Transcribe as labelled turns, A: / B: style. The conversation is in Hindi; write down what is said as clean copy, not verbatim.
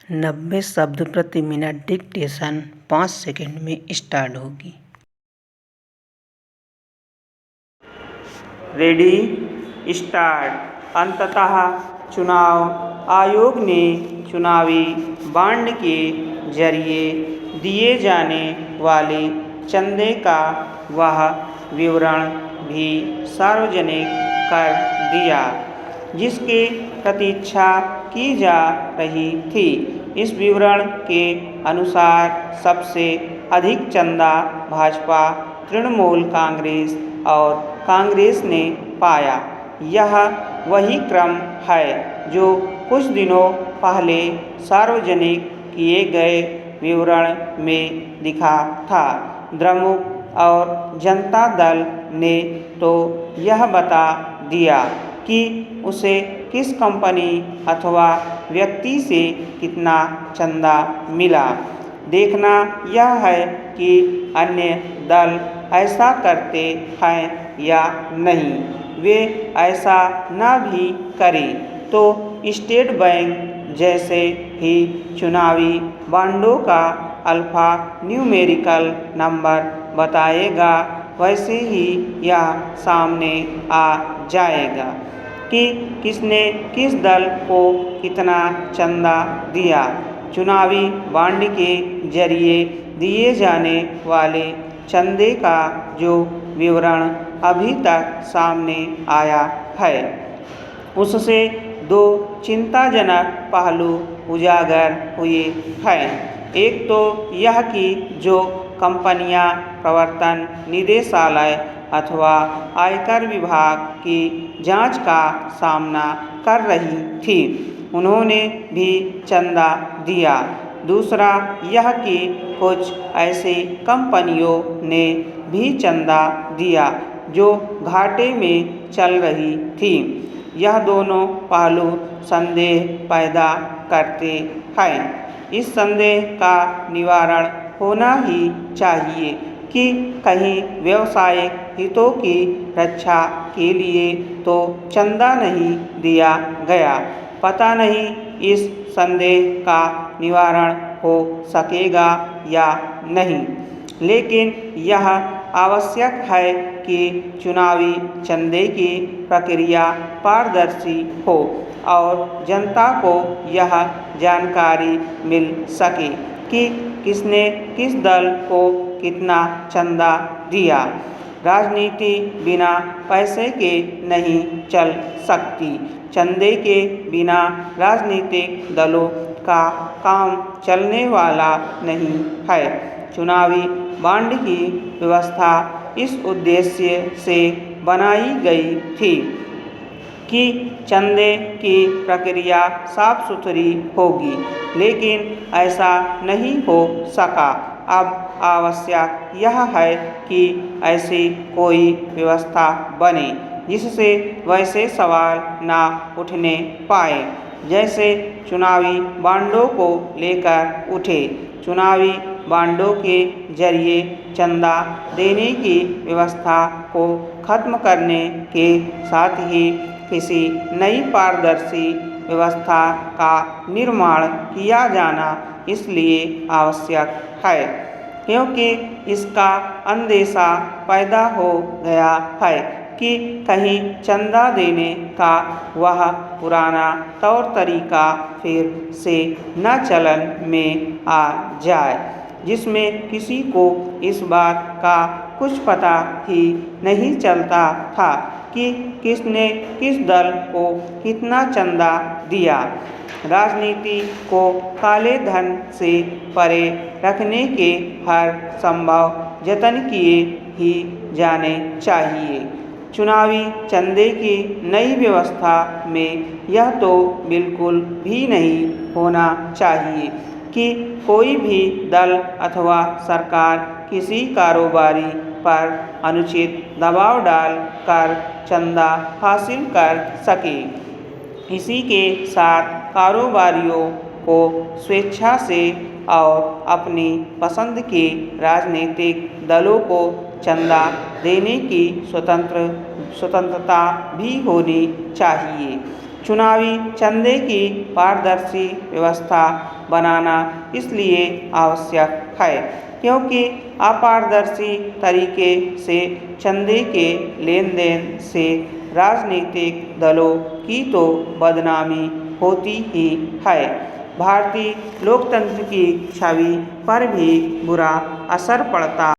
A: 90 शब्द प्रति मिनट डिक्टेशन 5 सेकंड में स्टार्ट होगी।
B: Ready start. अंततः चुनाव आयोग ने चुनावी बॉन्ड के जरिए दिए जाने वाले चंदे का वह विवरण भी सार्वजनिक कर दिया जिसकी प्रतीक्षा की जा रही थी। इस विवरण के अनुसार सबसे अधिक चंदा भाजपा, तृणमूल कांग्रेस और कांग्रेस ने पाया। यह वही क्रम है जो कुछ दिनों पहले सार्वजनिक किए गए विवरण में दिखा था। द्रमुक और जनता दल ने तो यह बता दिया कि उसे किस कंपनी अथवा व्यक्ति से कितना चंदा मिला। देखना यह है कि अन्य दल ऐसा करते हैं या नहीं। वे ऐसा न भी करें तो स्टेट बैंक जैसे ही चुनावी बॉन्डों का अल्फा न्यूमेरिकल नंबर बताएगा वैसे ही यह सामने आ जाएगा कि किसने किस दल को कितना चंदा दिया। चुनावी बॉन्ड के जरिए दिए जाने वाले चंदे का जो विवरण अभी तक सामने आया है उससे दो चिंताजनक पहलू उजागर हुए हैं। एक तो यह कि जो कंपनियां प्रवर्तन निदेशालय अथवा आयकर विभाग की जांच का सामना कर रही थी उन्होंने भी चंदा दिया। दूसरा यह कि कुछ ऐसी कंपनियों ने भी चंदा दिया जो घाटे में चल रही थी। यह दोनों पहलू संदेह पैदा करते हैं। इस संदेह का निवारण होना ही चाहिए कि कहीं व्यवसायिक हितों की रक्षा के लिए तो चंदा नहीं दिया गया। पता नहीं इस संदेह का निवारण हो सकेगा या नहीं, लेकिन यह आवश्यक है कि चुनावी चंदे की प्रक्रिया पारदर्शी हो और जनता को यह जानकारी मिल सके कि किसने किस दल को कितना चंदा दिया। राजनीति बिना पैसे के नहीं चल सकती। चंदे के बिना राजनीतिक दलों का काम चलने वाला नहीं है। चुनावी बॉन्ड की व्यवस्था इस उद्देश्य से बनाई गई थी कि चंदे की प्रक्रिया साफ सुथरी होगी, लेकिन ऐसा नहीं हो सका। अब आवश्यक यह है कि ऐसी कोई व्यवस्था बने जिससे वैसे सवाल ना उठने पाए जैसे चुनावी बॉन्डों को लेकर उठे। चुनावी बॉन्डों के जरिए चंदा देने की व्यवस्था को खत्म करने के साथ ही किसी नई पारदर्शी व्यवस्था का निर्माण किया जाना इसलिए आवश्यक है क्योंकि इसका अंदेशा पैदा हो गया है कि कहीं चंदा देने का वह पुराना तौर तरीका फिर से न चलन में आ जाए जिसमें किसी को इस बात का कुछ पता ही नहीं चलता था कि किसने किस दल को कितना चंदा दिया। राजनीति को काले धन से परे रखने के हर संभव जतन किए ही जाने चाहिए। चुनावी चंदे की नई व्यवस्था में यह तो बिल्कुल भी नहीं होना चाहिए कि कोई भी दल अथवा सरकार किसी कारोबारी पर अनुचित दबाव डाल कर चंदा हासिल कर सके। इसी के साथ कारोबारियों को स्वेच्छा से और अपनी पसंद के राजनीतिक दलों को चंदा देने की स्वतंत्रता भी होनी चाहिए। चुनावी चंदे की पारदर्शी व्यवस्था बनाना इसलिए आवश्यक है क्योंकि अपारदर्शी तरीके से चंदे के लेन देन से राजनीतिक दलों की तो बदनामी होती ही है, भारतीय लोकतंत्र की छवि पर भी बुरा असर पड़ता